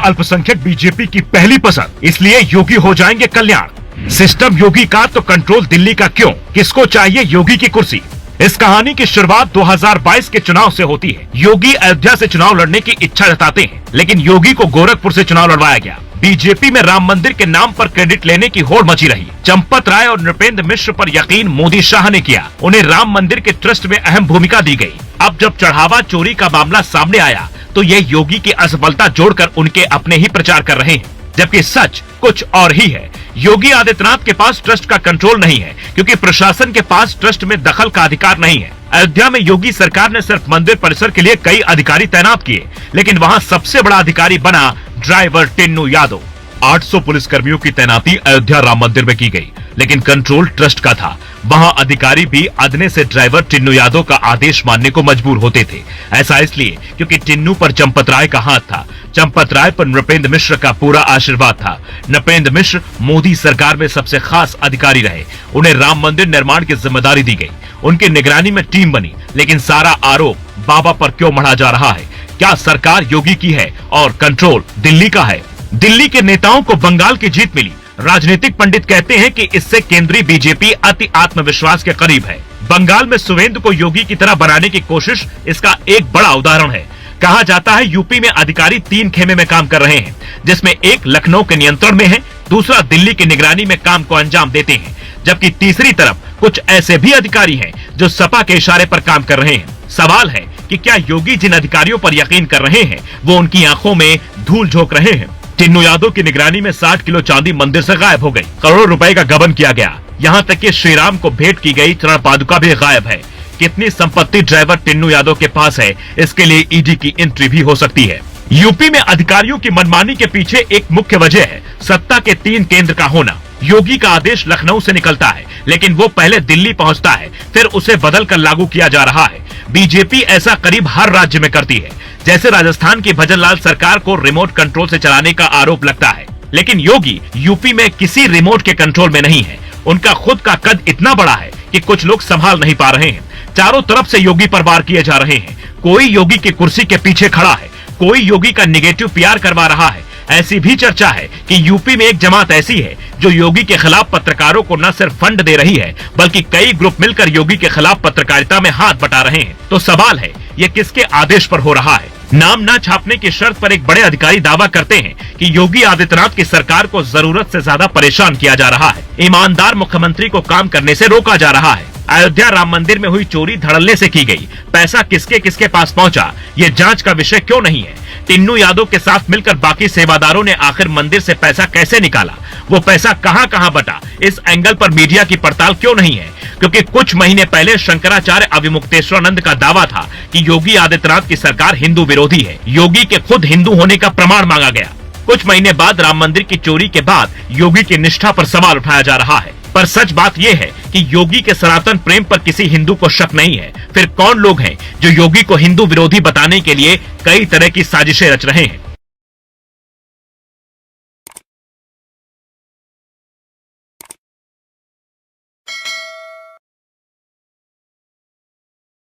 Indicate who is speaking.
Speaker 1: अल्पसंख्यक बीजेपी की पहली पसंद, इसलिए योगी हो जाएंगे कल्याण। सिस्टम योगी का तो कंट्रोल दिल्ली का क्यों? किसको चाहिए योगी की कुर्सी? इस कहानी की शुरुआत 2022 के चुनाव से होती है। योगी अयोध्या से चुनाव लड़ने की इच्छा जताते हैं, लेकिन योगी को गोरखपुर से चुनाव लड़वाया गया। बीजेपी में राम मंदिर के नाम पर क्रेडिट लेने की होड़ मची रही। चंपत राय और नृपेंद्र मिश्र पर यकीन मोदी शाह ने किया। उन्हें राम मंदिर के ट्रस्ट में अहम भूमिका दी गई। अब जब चढ़ावा चोरी का मामला सामने आया तो ये योगी की असफलता जोड़कर उनके अपने ही प्रचार कर रहे हैं, जबकि सच कुछ और ही है। योगी आदित्यनाथ के पास ट्रस्ट का कंट्रोल नहीं है, क्योंकि प्रशासन के पास ट्रस्ट में दखल का अधिकार नहीं है। अयोध्या में योगी सरकार ने सिर्फ मंदिर परिसर के लिए कई अधिकारी तैनात किए, लेकिन वहां सबसे बड़ा अधिकारी बना ड्राइवर टिन्नू यादव। 800 पुलिस कर्मियों की तैनाती अयोध्या राम मंदिर में की गई, लेकिन कंट्रोल ट्रस्ट का था। वहां अधिकारी भी अदने से ड्राइवर टिन्नू यादव का आदेश मानने को मजबूर होते थे। ऐसा इसलिए क्योंकि टिन्नू पर चंपत राय का हाथ था। चंपत राय पर नृपेंद्र मिश्र का पूरा आशीर्वाद था। नृपेंद्र मिश्र मोदी सरकार में सबसे खास अधिकारी रहे। उन्हें राम मंदिर निर्माण की जिम्मेदारी दी गई। उनकी निगरानी में टीम बनी, लेकिन सारा आरोप बाबा पर क्यों मढ़ा जा रहा है? क्या सरकार योगी की है और कंट्रोल दिल्ली का है? दिल्ली के नेताओं को बंगाल की जीत मिली। राजनीतिक पंडित कहते हैं कि इससे केंद्रीय बीजेपी अति आत्मविश्वास के करीब है। बंगाल में सुवेंदु को योगी की तरह बनाने की कोशिश इसका एक बड़ा उदाहरण है। कहा जाता है यूपी में अधिकारी 3 खेमे में काम कर रहे हैं, जिसमें एक लखनऊ के नियंत्रण में है, दूसरा दिल्ली की निगरानी में काम को अंजाम देते हैं, जबकि तीसरी तरफ कुछ ऐसे भी अधिकारी हैं जो सपा के इशारे पर काम कर रहे हैं। सवाल है कि क्या योगी जिन अधिकारियों पर यकीन कर रहे हैं वो उनकी आंखों में धूल झोंक रहे हैं? टिन्नू यादव की निगरानी में 60 किलो चांदी मंदिर से गायब हो गई। करोड़ों रुपए का गबन किया गया। यहाँ तक कि श्रीराम को भेंट की गई चरण पादुका भी गायब है। कितनी संपत्ति ड्राइवर टिन्नू यादव के पास है, इसके लिए ईडी की एंट्री भी हो सकती है। यूपी में अधिकारियों की मनमानी के पीछे एक मुख्य वजह है सत्ता के 3 केंद्र का होना। योगी का आदेश लखनऊ से निकलता है, लेकिन वो पहले दिल्ली पहुंचता है, फिर उसे बदल कर लागू किया जा रहा है। बीजेपी ऐसा करीब हर राज्य में करती है। जैसे राजस्थान की भजनलाल सरकार को रिमोट कंट्रोल से चलाने का आरोप लगता है, लेकिन योगी यूपी में किसी रिमोट के कंट्रोल में नहीं है। उनका खुद का कद इतना बड़ा है कि कुछ लोग संभाल नहीं पा रहे हैं। चारों तरफ से योगी पर वार किए जा रहे हैं। कोई योगी की कुर्सी के पीछे खड़ा है, कोई योगी का निगेटिव पीआर करवा रहा है। ऐसी भी चर्चा है कि यूपी में एक जमात ऐसी है जो योगी के खिलाफ पत्रकारों को न सिर्फ फंड दे रही है, बल्कि कई ग्रुप मिलकर योगी के खिलाफ पत्रकारिता में हाथ बटा रहे हैं। तो सवाल है, ये किसके आदेश पर हो रहा है? नाम न छापने की शर्त पर एक बड़े अधिकारी दावा करते हैं कि योगी आदित्यनाथ की सरकार को जरूरत से ज्यादा परेशान किया जा रहा है। ईमानदार मुख्यमंत्री को काम करने से रोका जा रहा है। अयोध्या राम मंदिर में हुई चोरी धड़ल्ले से की गई। पैसा किसके किसके पास पहुंचा, ये जांच का विषय क्यों नहीं है? टिन्नू यादव के साथ मिलकर बाकी सेवादारों ने आखिर मंदिर से पैसा कैसे निकाला? वो पैसा कहां कहां बटा? इस एंगल पर मीडिया की पड़ताल क्यों नहीं है? क्योंकि कुछ महीने पहले शंकराचार्य अविमुक्तेश्वरानंद का दावा था कि योगी आदित्यनाथ की सरकार हिंदू विरोधी है। योगी के खुद हिंदू होने का प्रमाण मांगा गया। कुछ महीने बाद राम मंदिर की चोरी के बाद योगी की निष्ठा पर सवाल उठाया जा रहा है। पर सच बात यह है कि योगी के सनातन प्रेम पर किसी हिंदू को शक नहीं है। फिर कौन लोग हैं जो योगी को हिंदू विरोधी बताने के लिए कई तरह की साजिशें रच रहे हैं?